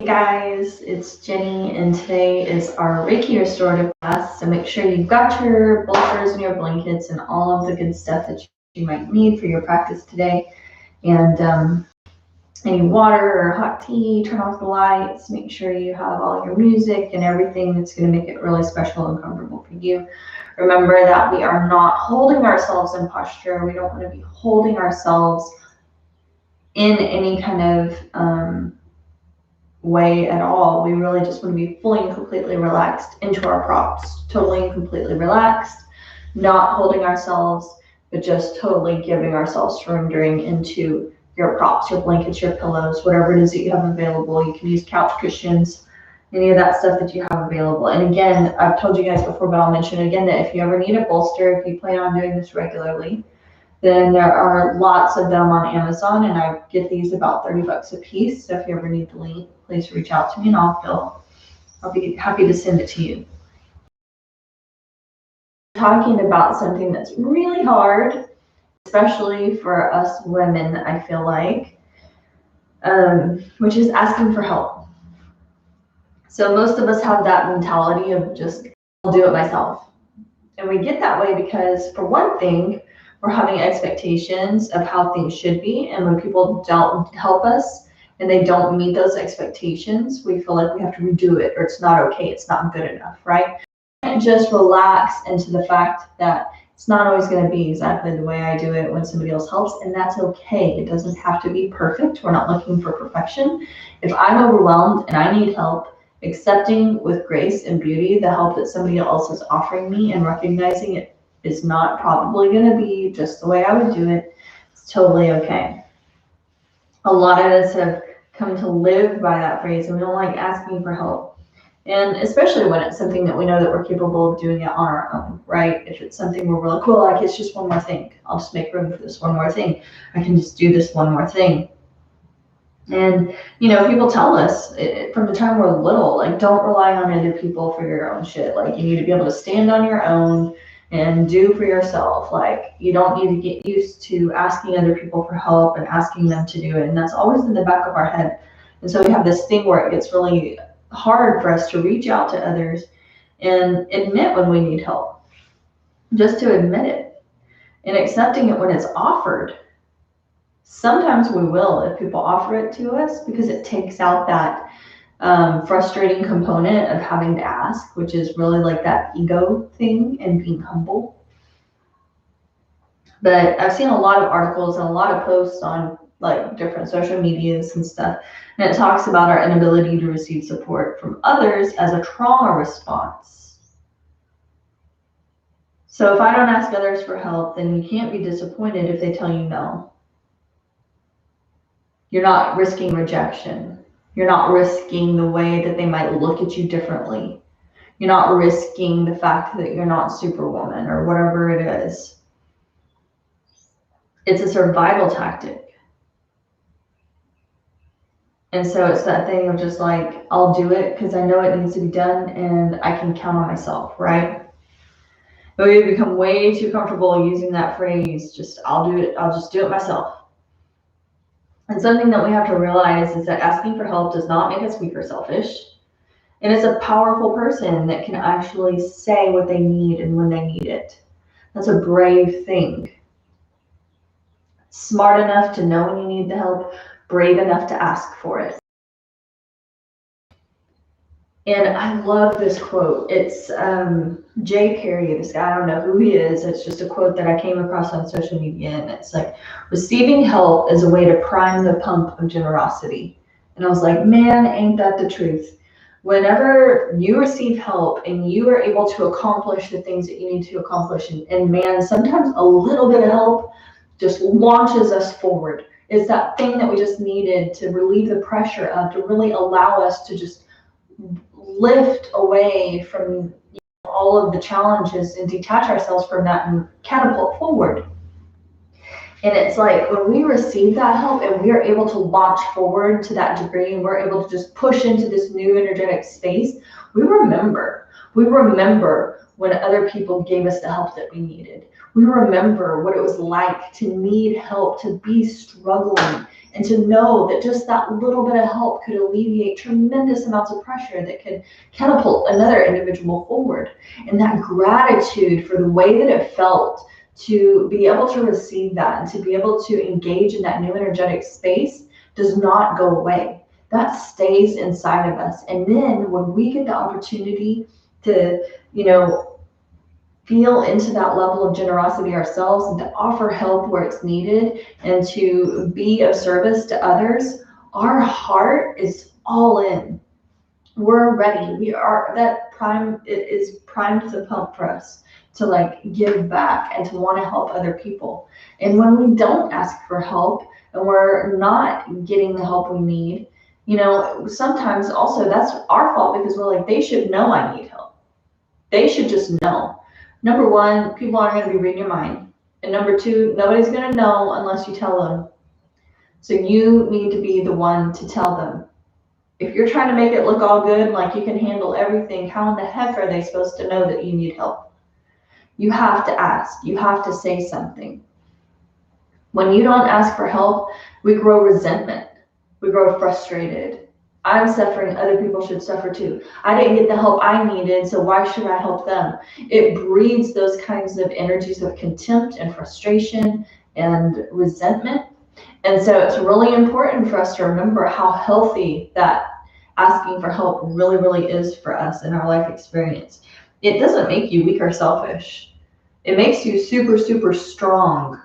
Hey guys, it's Jenny, and today is our Reiki Restorative class. So make sure you've got your bolsters and your blankets and all of the good stuff that you might need for your practice today. And any water or hot tea, turn off the lights, make sure you have all your music and everything that's going to make it really special and comfortable for you. Remember that we are not holding ourselves in posture. We don't want to be holding ourselves in any kind of way at all. We really just want to be fully and completely relaxed into our props, totally and completely relaxed, not holding ourselves, but just totally giving ourselves, surrendering into your props, your blankets, your pillows, whatever it is that you have available. You can use couch cushions, any of that stuff that you have available. And again, I've told you guys before, but I'll mention it again, that if you ever need a bolster, if you plan on doing this regularly, then there are lots of them on Amazon, and I get these about 30 bucks a piece. So if you ever need the link, please reach out to me and I'll be happy to send it to you. Talking about something that's really hard, especially for us women, I feel like, which is asking for help. So most of us have that mentality of just, I'll do it myself. And we get that way because, for one thing, we're having expectations of how things should be. And when people don't help us and they don't meet those expectations, we feel like we have to redo it, or it's not okay, it's not good enough, right? You can't just relax into the fact that it's not always going to be exactly the way I do it when somebody else helps, and that's okay. It doesn't have to be perfect. We're not looking for perfection. If I'm overwhelmed and I need help, accepting with grace and beauty the help that somebody else is offering me and recognizing it is not probably going to be just the way I would do it, it's totally okay. A lot of us have come to live by that phrase, and we don't like asking for help. And especially when it's something that we know that we're capable of doing it on our own, right? If it's something where we're like, well, like, it's just one more thing. I'll just make room for this one more thing. I can just do this one more thing. And, you know, people tell us from the time we're little, like, don't rely on other people for your own shit. Like, you need to be able to stand on your own and do for yourself. Like, you don't need to get used to asking other people for help and asking them to do it. And that's always in the back of our head. And so we have this thing where it gets really hard for us to reach out to others and admit when we need help, just to admit it and accepting it when it's offered. Sometimes we will if people offer it to us, because it takes out that frustrating component of having to ask, which is really like that ego thing and being humble. But I've seen a lot of articles and a lot of posts on like different social medias and stuff, and it talks about our inability to receive support from others as a trauma response. So if I don't ask others for help, then you can't be disappointed if they tell you no. You're not risking rejection. You're not risking the way that they might look at you differently. You're not risking the fact that you're not Superwoman or whatever it is. It's a survival tactic. And so it's that thing of just like, I'll do it because I know it needs to be done and I can count on myself, right? But we become way too comfortable using that phrase, just I'll do it, I'll just do it myself. And something that we have to realize is that asking for help does not make us weak or selfish. And it's a powerful person that can actually say what they need and when they need it. That's a brave thing. Smart enough to know when you need the help, brave enough to ask for it. And I love this quote. It's Jay Perry, this guy, I don't know who he is. It's just a quote that I came across on social media. And it's like, receiving help is a way to prime the pump of generosity. And I was like, man, ain't that the truth? Whenever you receive help and you are able to accomplish the things that you need to accomplish, and man, sometimes a little bit of help just launches us forward. It's that thing that we just needed to relieve the pressure of, to really allow us to just lift away from all of the challenges and detach ourselves from that and catapult forward. And it's like when we receive that help and we are able to launch forward to that degree and we're able to just push into this new energetic space, we remember when other people gave us the help that we needed. We remember what it was like to need help, to be struggling, and to know that just that little bit of help could alleviate tremendous amounts of pressure that could catapult another individual forward. And that gratitude for the way that it felt to be able to receive that and to be able to engage in that new energetic space does not go away. That stays inside of us. And then when we get the opportunity to, feel into that level of generosity ourselves and to offer help where it's needed and to be of service to others, our heart is all in. We're ready. We are that prime, it is primed to pump for us to like give back and to want to help other people. And when we don't ask for help and we're not getting the help we need, sometimes also that's our fault because we're like, they should know I need help. They should just know. Number one, people aren't going to be reading your mind. And number two, nobody's going to know unless you tell them. So you need to be the one to tell them. If you're trying to make it look all good, like you can handle everything, how in the heck are they supposed to know that you need help? You have to ask. You have to say something. When you don't ask for help, we grow resentment. We grow frustrated. I'm suffering, other people should suffer too. I didn't get the help I needed, so why should I help them? It breeds those kinds of energies of contempt and frustration and resentment. And so it's really important for us to remember how healthy that asking for help really, really is for us in our life experience. It doesn't make you weak or selfish. It makes you super, super strong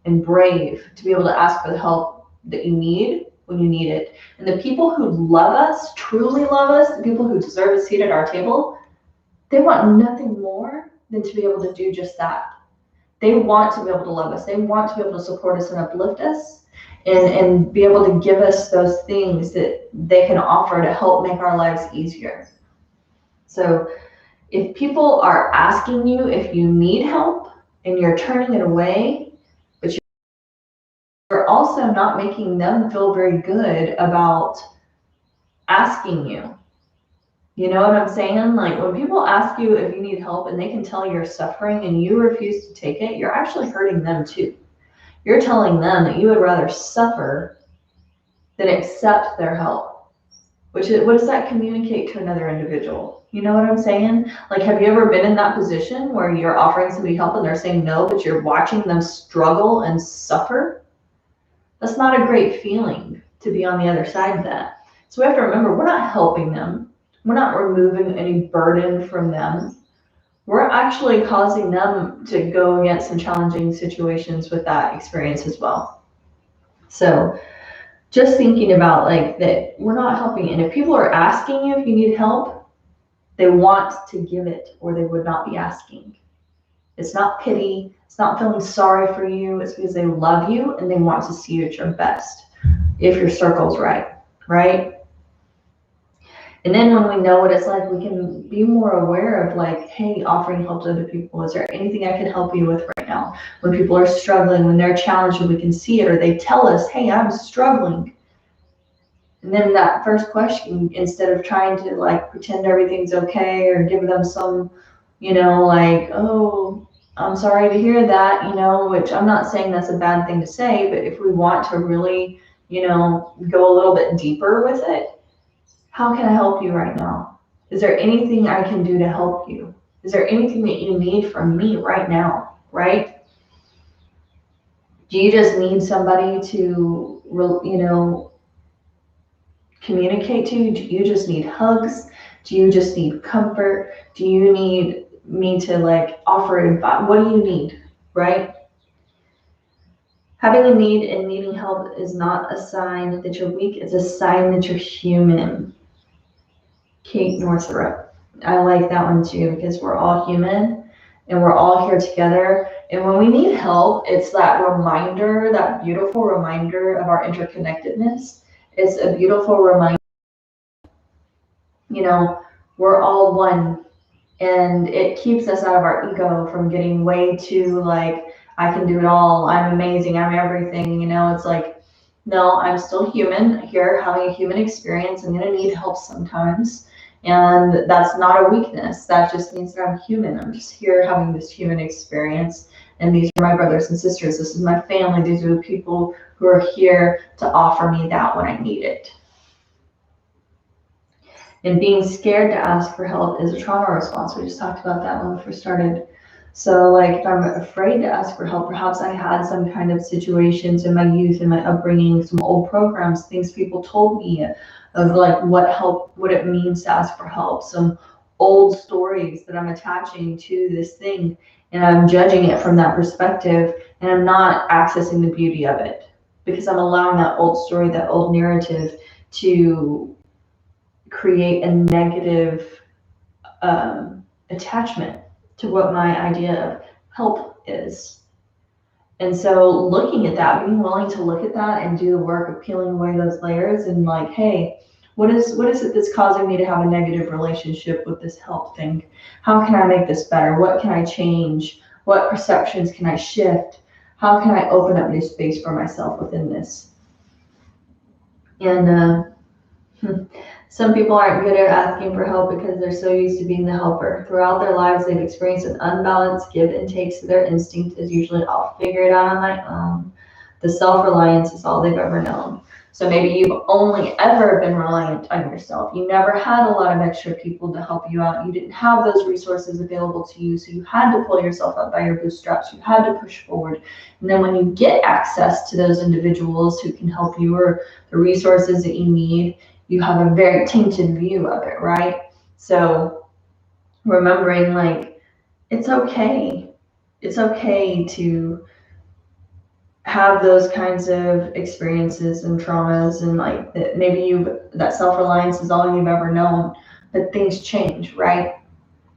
and brave to be able to ask for the help that you need when you need it. And the people who love us, truly love us, the people who deserve a seat at our table, they want nothing more than to be able to do just that. They want to be able to love us. They want to be able to support us and uplift us and be able to give us those things that they can offer to help make our lives easier. So if people are asking you if you need help and you're turning it away, but you're also not making them feel very good about asking you. You know what I'm saying? Like when people ask you if you need help and they can tell you're suffering and you refuse to take it, you're actually hurting them too. You're telling them that you would rather suffer than accept their help. What does that communicate to another individual? You know what I'm saying? Like, have you ever been in that position where you're offering somebody help and they're saying no, but you're watching them struggle and suffer? That's not a great feeling to be on the other side of that. So we have to remember, we're not helping them. We're not removing any burden from them. We're actually causing them to go against some challenging situations with that experience as well. So just thinking about like that, we're not helping. And if people are asking you if you need help, they want to give it or they would not be asking. It's not pity. It's not feeling sorry for you. It's because they love you and they want to see you at your best. If your circle's right, right? And then when we know what it's like, we can be more aware of like, hey, offering help to other people. Is there anything I can help you with right now? When people are struggling, when they're challenged, and we can see it, or they tell us, hey, I'm struggling. And then that first question, instead of trying to like pretend everything's okay or give them some, like, oh, I'm sorry to hear that, which I'm not saying that's a bad thing to say, but if we want to really, go a little bit deeper with it, how can I help you right now? Is there anything I can do to help you? Is there anything that you need from me right now, right? Do you just need somebody to, communicate to? Do you just need hugs? Do you just need comfort? Do you need me to like offer advice? What do you need, right? Having a need and needing help is not a sign that you're weak. It's a sign that you're human. Kate Northrup. I like that one too because we're all human and we're all here together. And when we need help, it's that reminder, that beautiful reminder of our interconnectedness. It's a beautiful reminder, we're all one, and it keeps us out of our ego from getting way too like, I can do it all, I'm amazing, I'm everything. It's like, no, I'm still human here having a human experience. I'm going to need help sometimes. And that's not a weakness. That just means that I'm human. I'm just here having this human experience. And these are my brothers and sisters. This is my family. These are the people who are here to offer me that when I need it. And being scared to ask for help is a trauma response. We just talked about that when we first started. So like if I'm afraid to ask for help, perhaps I had some kind of situations in my youth, in my upbringing, some old programs, things people told me of like what it means to ask for help, some old stories that I'm attaching to this thing, and I'm judging it from that perspective, and I'm not accessing the beauty of it because I'm allowing that old story, that old narrative to create a negative attachment to what my idea of help is. And so looking at that, being willing to look at that and do the work of peeling away those layers and like, hey, what is it that's causing me to have a negative relationship with this help thing? How can I make this better? What can I change? What perceptions can I shift? How can I open up new space for myself within this? And some people aren't good at asking for help because they're so used to being the helper. Throughout their lives, they've experienced an unbalanced give and take, so their instinct is usually, I'll figure it out on my own. The self-reliance is all they've ever known. So maybe you've only ever been reliant on yourself. You never had a lot of extra people to help you out. You didn't have those resources available to you, so you had to pull yourself up by your bootstraps. You had to push forward. And then when you get access to those individuals who can help you or the resources that you need, you have a very tainted view of it, right? So remembering like, it's okay. It's okay to have those kinds of experiences and traumas and like that maybe that self-reliance is all you've ever known, but things change, right?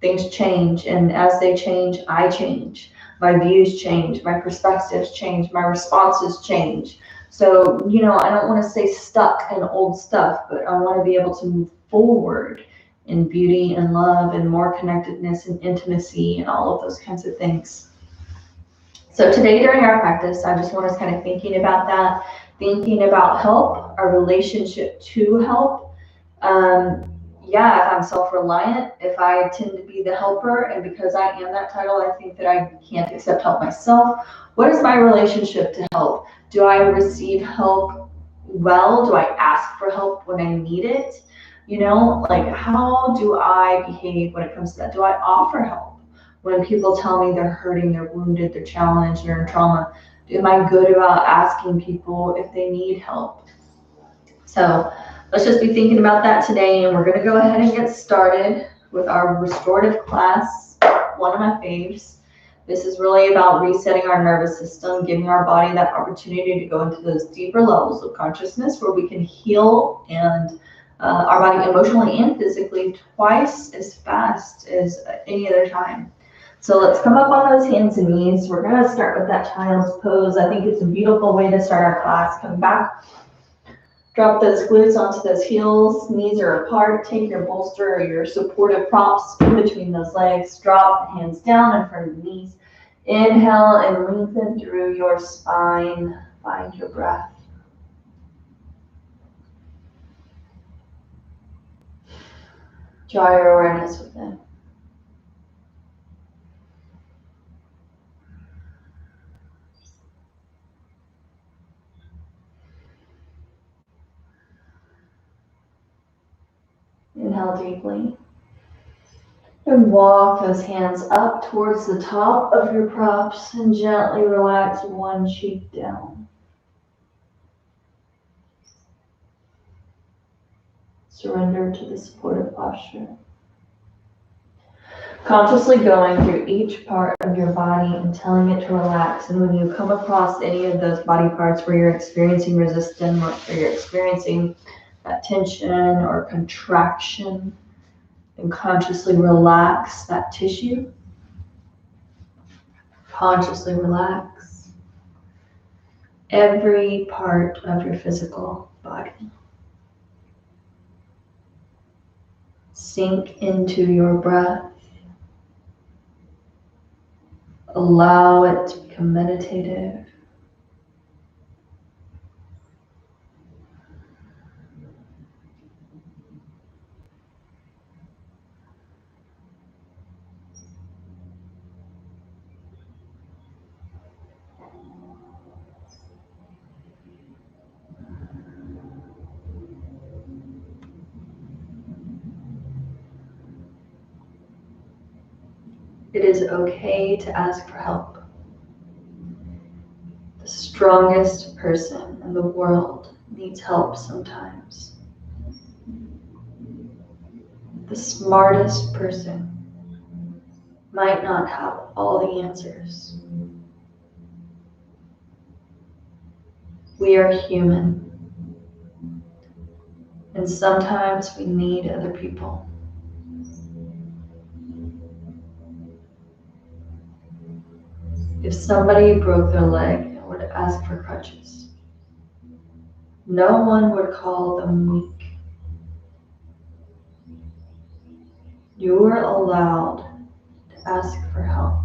Things change, and as they change, I change. My views change, my perspectives change, my responses change. So, I don't want to stay stuck in old stuff, but I want to be able to move forward in beauty and love and more connectedness and intimacy and all of those kinds of things. So today during our practice, I just want us kind of thinking about that, thinking about help, our relationship to help. Yeah, if I'm self-reliant, if I tend to be the helper, and because I am that title, I think that I can't accept help myself. What is my relationship to help? Do I receive help well? Do I ask for help when I need it? Like how do I behave when it comes to that? Do I offer help? When people tell me they're hurting, they're wounded, they're challenged, they're in trauma, am I good about asking people if they need help? So let's just be thinking about that today, and we're going to go ahead and get started with our restorative class, one of my faves. This is really about resetting our nervous system, giving our body that opportunity to go into those deeper levels of consciousness where we can heal and our body emotionally and physically twice as fast as any other time. So let's come up on those hands and knees. We're going to start with that child's pose. I think it's a beautiful way to start our class. Come back. Drop those glutes onto those heels. Knees are apart. Take your bolster or your supportive props in between those legs. Drop the hands down in front of the knees. Inhale and lengthen through your spine. Find your breath. Draw your awareness within. Inhale deeply. And walk those hands up towards the top of your props and gently relax one cheek down. Surrender to the supportive posture. Consciously going through each part of your body and telling it to relax. And when you come across any of those body parts where you're experiencing resistance or you're experiencing that tension or contraction, then consciously relax that tissue. Consciously relax every part of your physical body. Sink into your breath. Allow it to become meditative. It is okay to ask for help. The strongest person in the world needs help sometimes. The smartest person might not have all the answers. We are human, and sometimes we need other people. If somebody broke their leg and would ask for crutches, no one would call them weak. You are allowed to ask for help.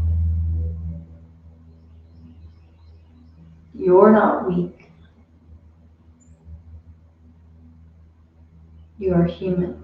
You're not weak. You are human.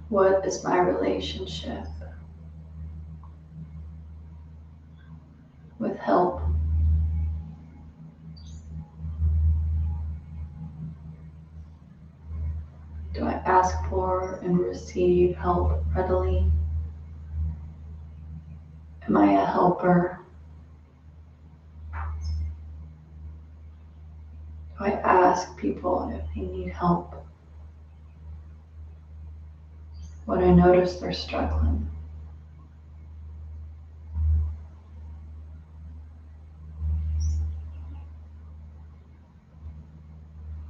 What is my relationship with help? Do I ask for and receive help readily? Am I a helper? Do I ask people if they need help when I notice they're struggling?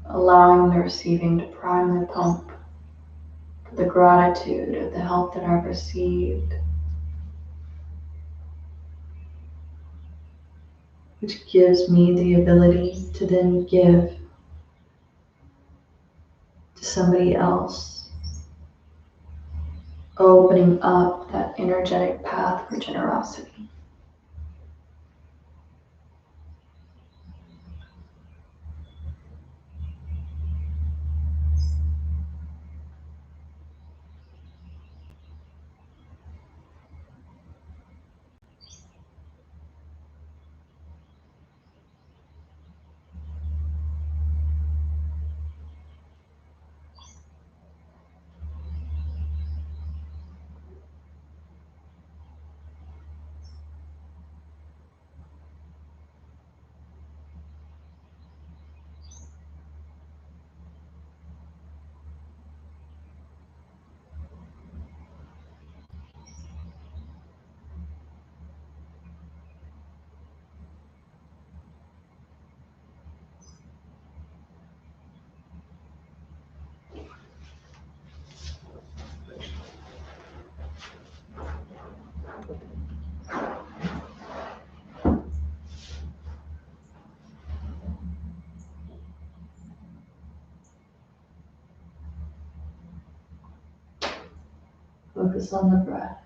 Allowing the receiving to prime the pump for the gratitude of the help that I've received, which gives me the ability to then give to somebody else, opening up that energetic path for generosity. Focus on the breath.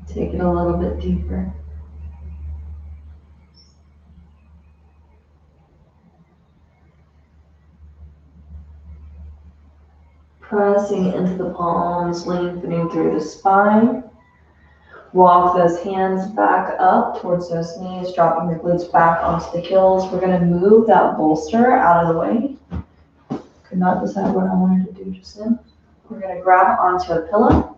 Take it a little bit deeper. Pressing into the palms, lengthening through the spine. Walk those hands back up towards those knees, dropping the glutes back onto the heels. We're going to move that bolster out of the way. Could not decide what I wanted to do just then. We're going to grab onto a pillow,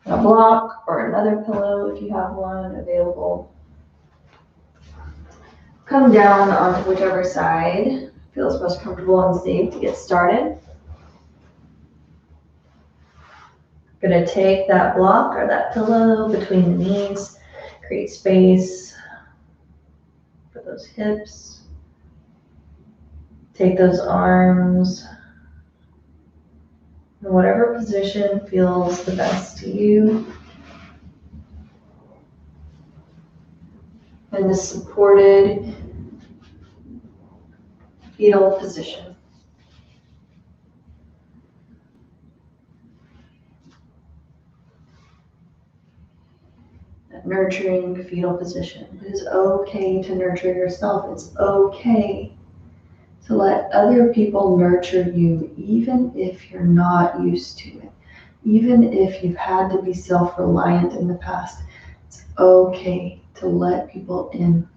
a block, or another pillow if you have one available. Come down onto whichever side feels most comfortable and safe to get started. Gonna take that block or that pillow between the knees, create space for those hips. Take those arms in whatever position feels the best to you. in the supported fetal position. That nurturing fetal position. It is okay to nurture yourself. It's okay to let other people nurture you, even if you're not used to it. Even if you've had to be self-reliant in the past, it's okay to let people in.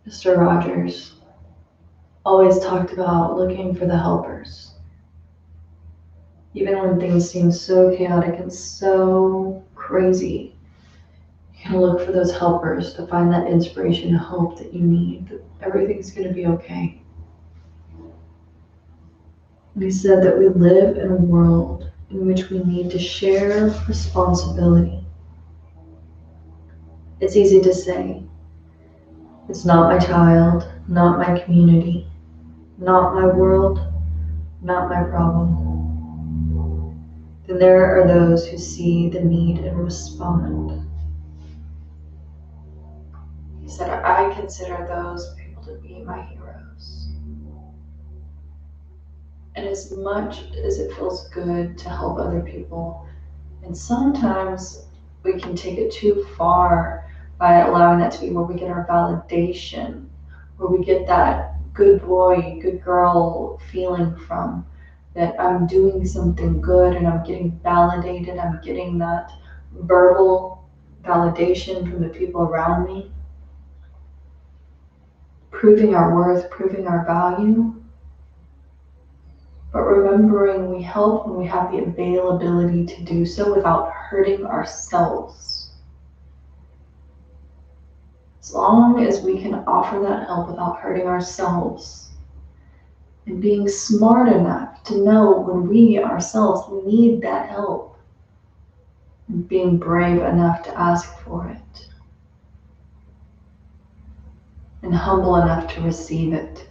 Mr. Rogers always talked about looking for the helpers. Even when things seem so chaotic and so crazy, you can look for those helpers to find that inspiration and hope that you need, that everything's going to be okay. And he said that we live in a world in which we need to share responsibility. It's easy to say, it's not my child, not my community, not my world, not my problem. Then there are those who see the need and respond. He said, I consider those people to be my heroes. And as much as it feels good to help other people, and sometimes we can take it too far by allowing that to be where we get our validation, where we get that good boy, good girl feeling from, that I'm doing something good and I'm getting validated, I'm getting that verbal validation from the people around me, proving our worth, proving our value. But remembering we help when we have the availability to do so without hurting ourselves. As long as we can offer that help without hurting ourselves, and being smart enough to know when we ourselves need that help, and being brave enough to ask for it, and humble enough to receive it.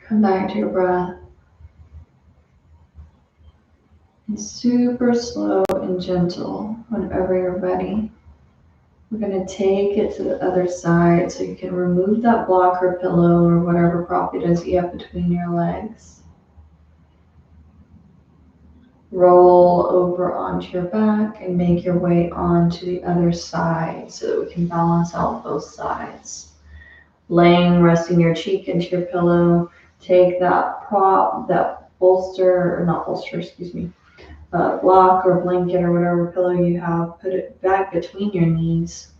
Come back to your breath. And super slow and gentle whenever you're ready. We're going to take it to the other side so you can remove that block or pillow or whatever prop it is you have between your legs. Roll over onto your back and make your way onto the other side so that we can balance out both sides. Resting your cheek into your pillow. Take that prop, that bolster, or not bolster, excuse me, block or blanket or whatever pillow you have, put it back between your knees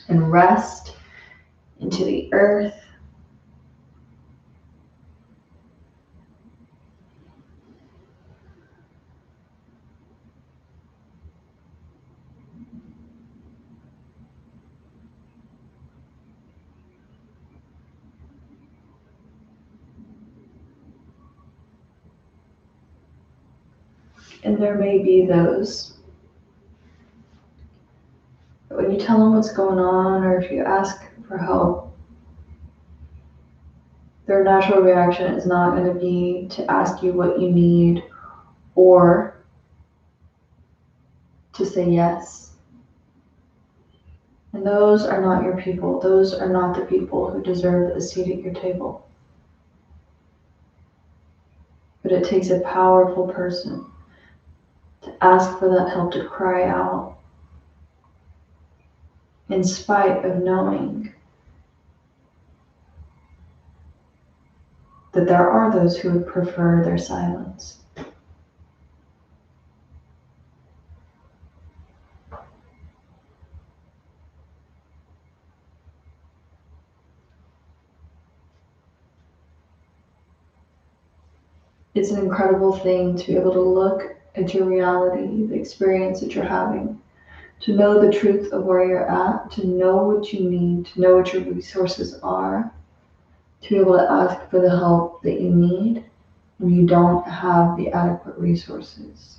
and rest into the earth. And there may be those that when you tell them what's going on or if you ask for help, their natural reaction is not going to be to ask you what you need or to say yes. And those are not your people. Those are not the people who deserve a seat at your table. But it takes a powerful person to ask for that help, to cry out, in spite of knowing that there are those who would prefer their silence. It's an incredible thing to be able to look at your reality, the experience that you're having, to know the truth of where you're at, to know what you need, to know what your resources are, to be able to ask for the help that you need when you don't have the adequate resources.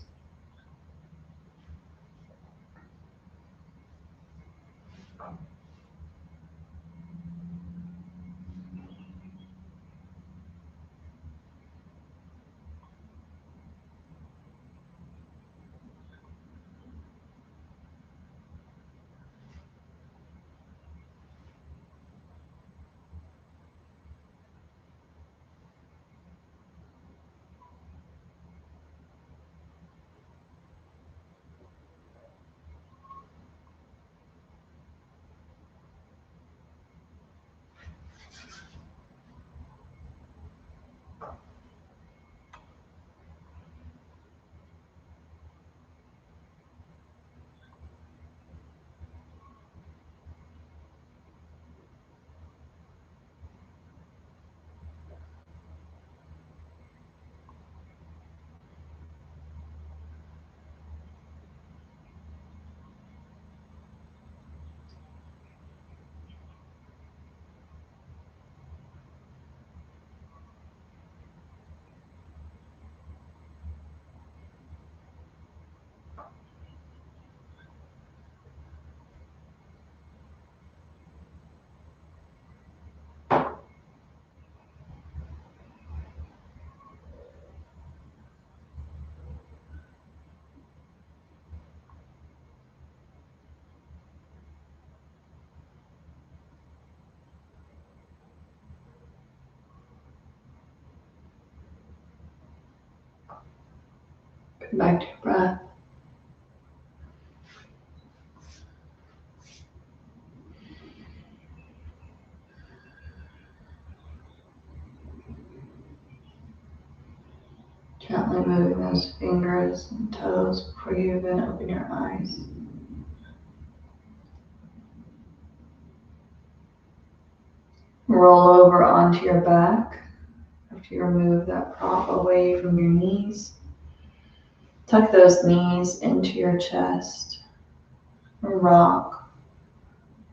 Come back to your breath. Gently moving those fingers and toes before you even open your eyes. Roll over onto your back after you remove that prop away from your knees. Tuck those knees into your chest. Rock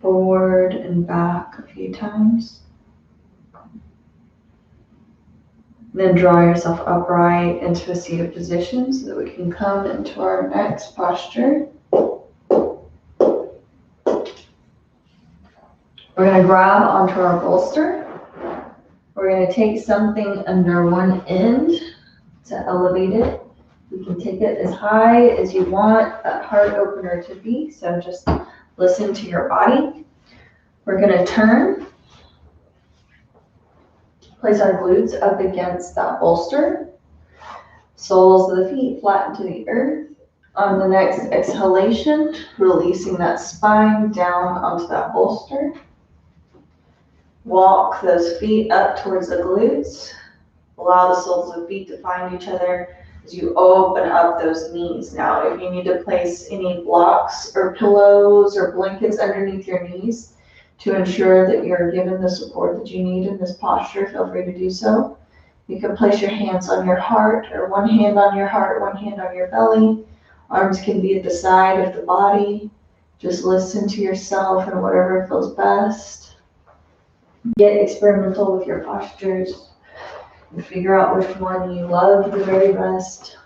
forward and back a few times. Then draw yourself upright into a seated position so that we can come into our next posture. We're going to grab onto our bolster. We're going to take something under one end to elevate it. You can take it as high as you want that heart opener to be, so just listen to your body. We're going to turn, place our glutes up against that bolster, Soles of the feet flatten to the earth. On the next exhalation, releasing that spine down onto that bolster. Walk those feet up towards the glutes. Allow the soles of the feet to find each other as you open up those knees. Now, if you need to place any blocks or pillows or blankets underneath your knees to ensure that you're given the support that you need in this posture, feel free to do so. You can place your hands on your heart, or one hand on your heart, one hand on your belly. Arms can be at the side of the body. Just listen to yourself and whatever feels best. Get experimental with your postures and figure out which one you love the very best.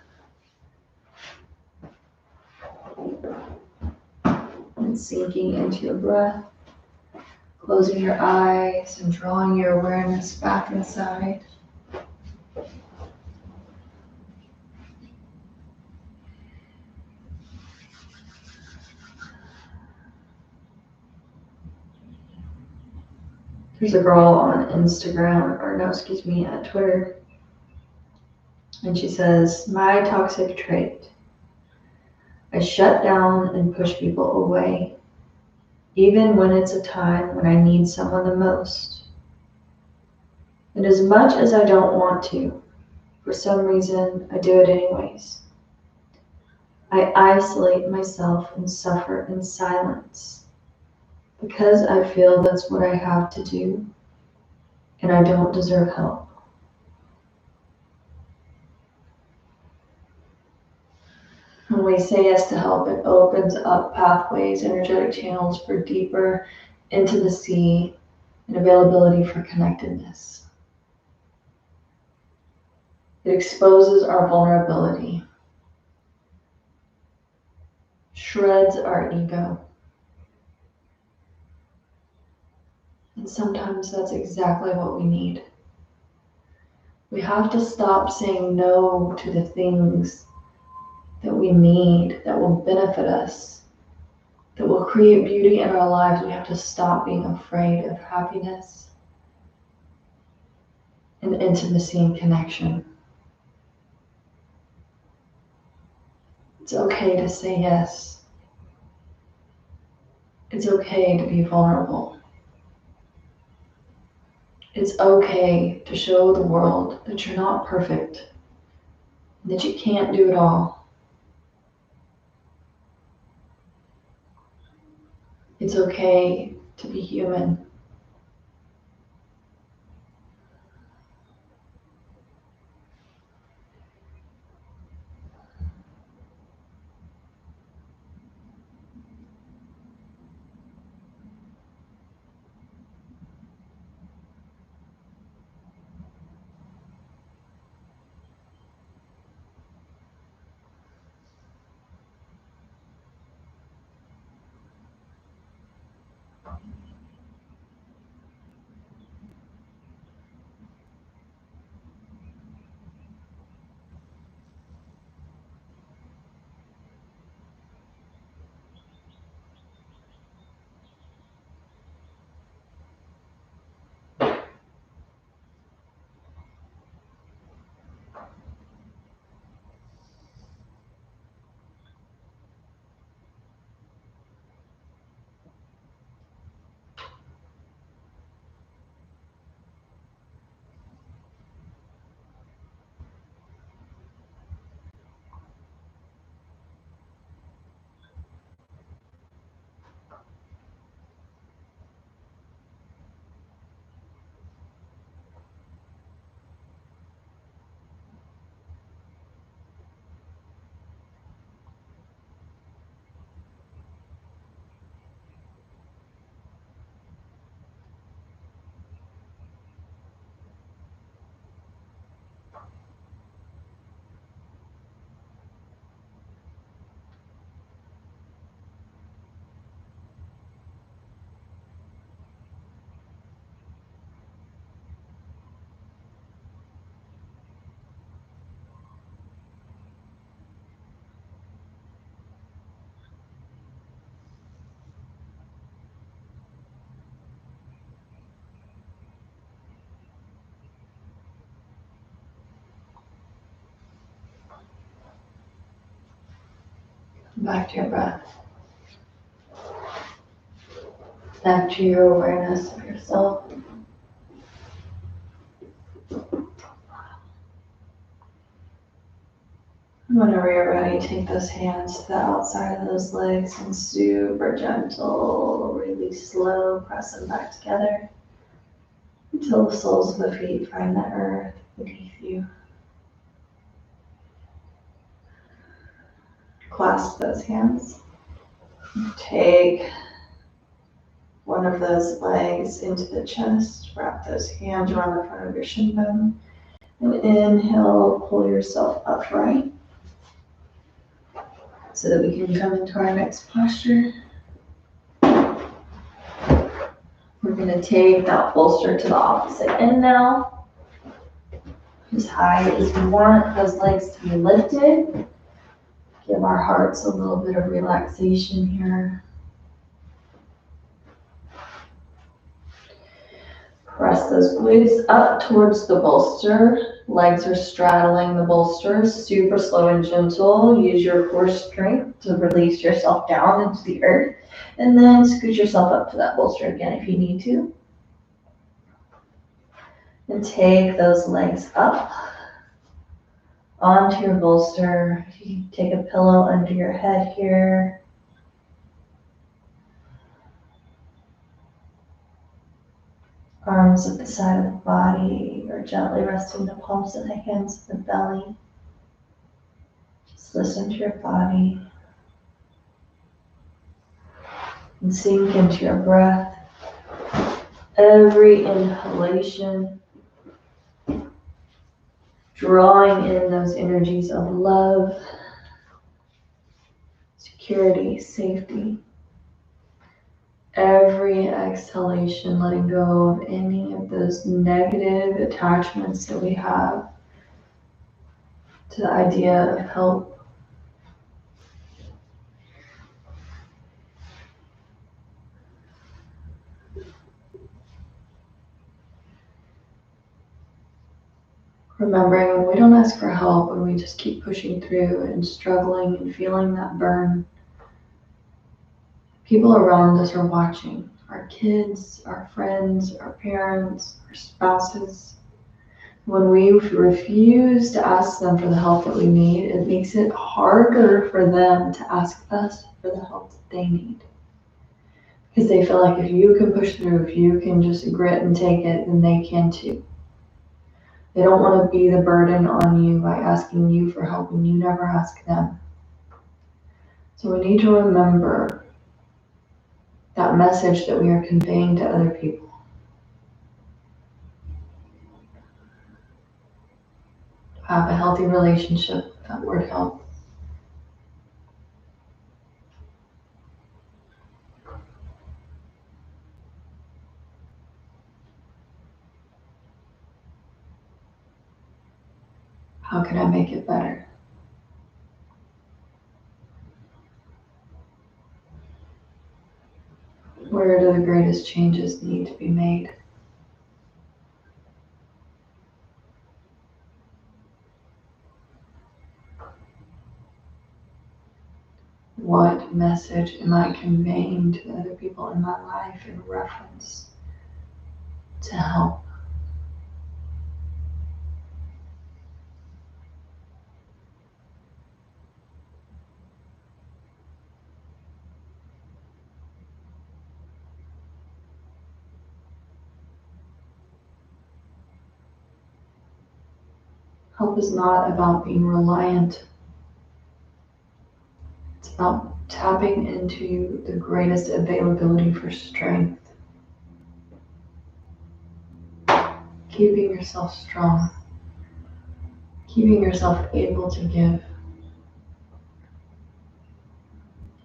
And sinking into your breath, closing your eyes and drawing your awareness back inside. There's a girl on Instagram, at Twitter, and she says, "My toxic trait. I shut down and push people away, even when it's a time when I need someone the most. And as much as I don't want to, for some reason, I do it anyways. I isolate myself and suffer in silence because I feel that's what I have to do, and I don't deserve help." When we say yes to help, it opens up pathways, energetic channels for deeper intimacy and availability for connectedness. It exposes our vulnerability, shreds our ego. And sometimes that's exactly what we need. We have to stop saying no to the things that we need, that will benefit us, that will create beauty in our lives. We have to stop being afraid of happiness and intimacy and connection. It's okay to say yes. It's okay to be vulnerable. It's okay to show the world that you're not perfect, and that you can't do it all. It's okay to be human. Back to your breath. Back to your awareness of yourself. Whenever you're ready, take those hands to the outside of those legs and super gentle, really slow, press them back together until the soles of the feet find the earth beneath you. Clasp those hands. Take one of those legs into the chest. Wrap those hands around the front of your shin bone. And inhale, pull yourself upright so that we can come into our next posture. We're going to take that bolster to the opposite end now. As high as we want those legs to be lifted. Give our hearts a little bit of relaxation here. Press those glutes up towards the bolster. Legs are straddling the bolster, super slow and gentle. Use your core strength to release yourself down into the earth. And then scoot yourself up to that bolster again if you need to. And take those legs up onto your bolster. You take a pillow under your head here. Arms at the side of the body, or gently resting the palms of the hands on the belly. Just listen to your body. And sink into your breath. Every inhalation, drawing in those energies of love, security, safety. Every exhalation, letting go of any of those negative attachments that we have to the idea of help. Remembering when we don't ask for help, when we just keep pushing through and struggling and feeling that burn, people around us are watching. Our kids, our friends, our parents, our spouses. When we refuse to ask them for the help that we need, it makes it harder for them to ask us for the help that they need. Because they feel like if you can push through, if you can just grit and take it, then they can too. They don't want to be the burden on you by asking you for help when you never ask them. So we need to remember that message that we are conveying to other people. Have a healthy relationship with that word help. How can I make it better? Where do the greatest changes need to be made? What message am I conveying to the other people in my life in reference to help? Help is not about being reliant. It's about tapping into the greatest availability for strength. Keeping yourself strong. Keeping yourself able to give.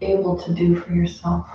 Able to do for yourself.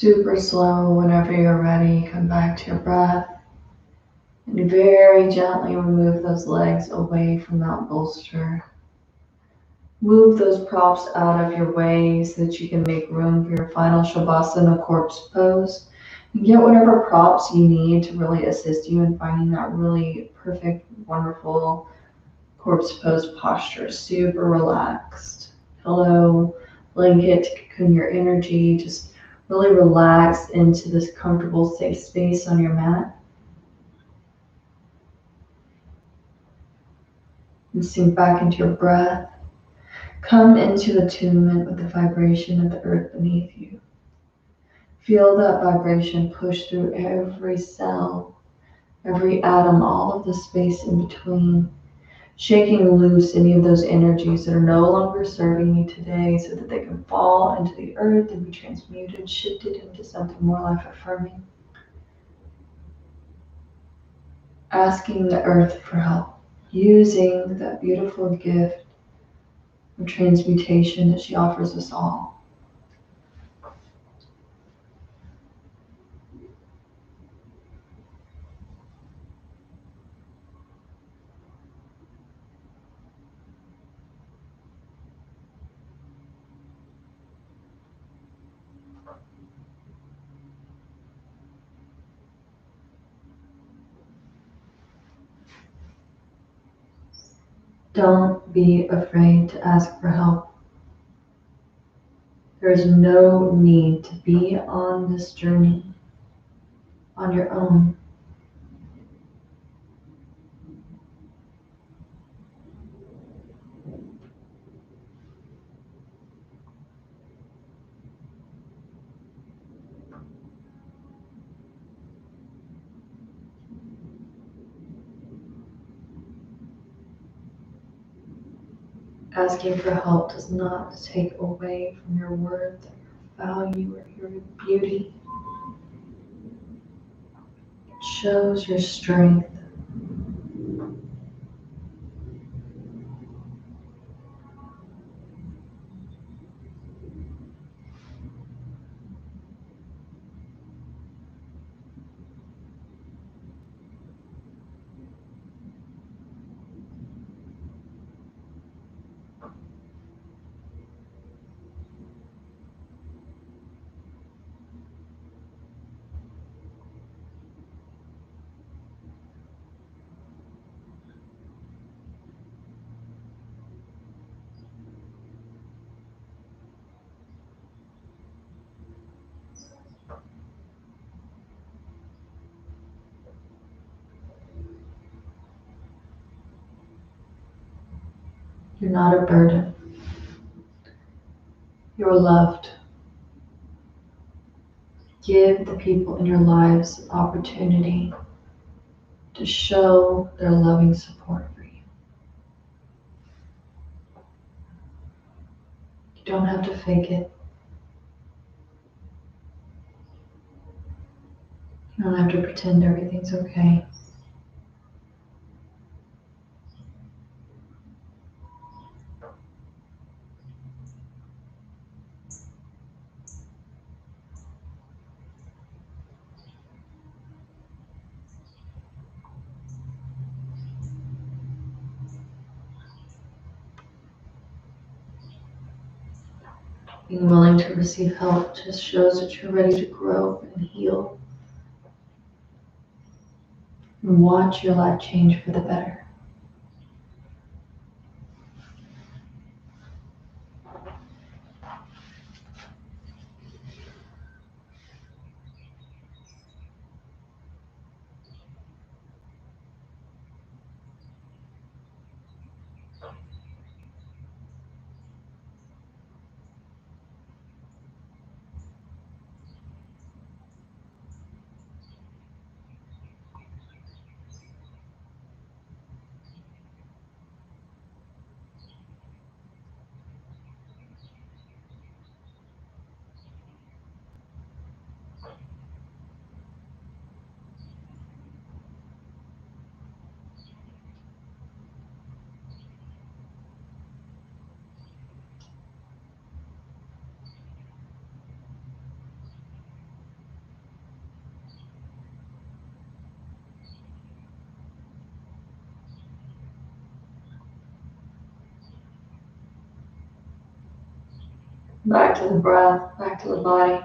Super slow. Whenever you're ready, come back to your breath and very gently remove those legs away from that bolster. Move those props out of your way so that you can make room for your final Shavasana corpse pose. And get whatever props you need to really assist you in finding that really perfect, wonderful corpse pose posture. Super relaxed. Pillow, blanket to cocoon your energy. Just really relax into this comfortable, safe space on your mat. And sink back into your breath. Come into attunement with the vibration of the earth beneath you. Feel that vibration push through every cell, every atom, all of the space in between, shaking loose any of those energies that are no longer serving you today so that they can fall into the earth and be transmuted, shifted into something more life affirming. Asking the earth for help, using that beautiful gift of transmutation that she offers us all. Don't be afraid to ask for help. There is no need to be on this journey on your own. Asking for help does not take away from your worth, your value, or your beauty. It shows your strength. You're not a burden. You're loved. Give the people in your lives an opportunity to show their loving support for you. You don't have to fake it. You don't have to pretend everything's okay. Being willing to receive help just shows that you're ready to grow and heal and watch your life change for the better. Back to the breath, back to the body.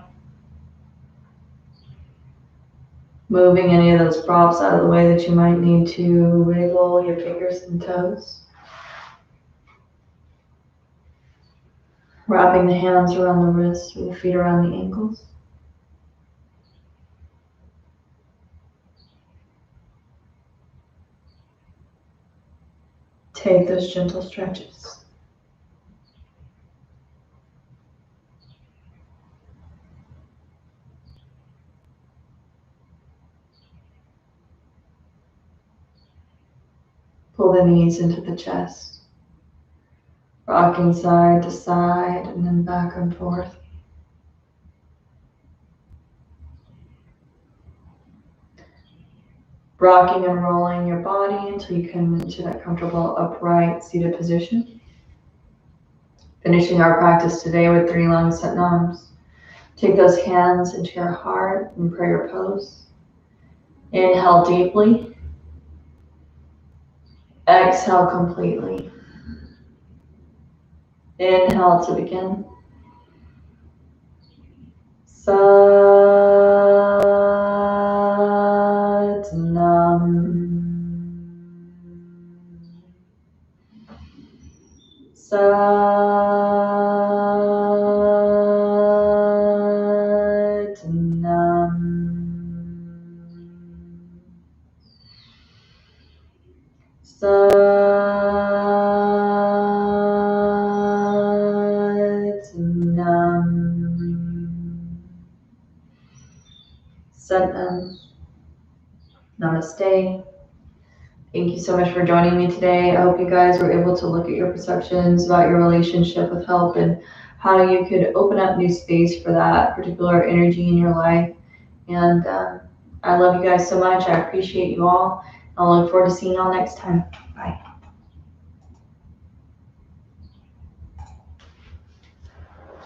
Moving any of those props out of the way that you might need to wiggle your fingers and toes. Wrapping the hands around the wrists or the feet around the ankles. Take those gentle stretches. Pull the knees into the chest. Rocking side to side and then back and forth. Rocking and rolling your body until you come into that comfortable upright seated position. Finishing our practice today with 3 long Satnams. Take those hands into your heart in prayer pose. Inhale deeply. Exhale completely. Inhale to begin. Satnam. Satnam. Namaste. Thank you so much for joining me today. I hope you guys were able to look at your perceptions about your relationship with help and how you could open up new space for that particular energy in your life. And I love you guys so much. I appreciate you all. I'll look forward to seeing y'all next time.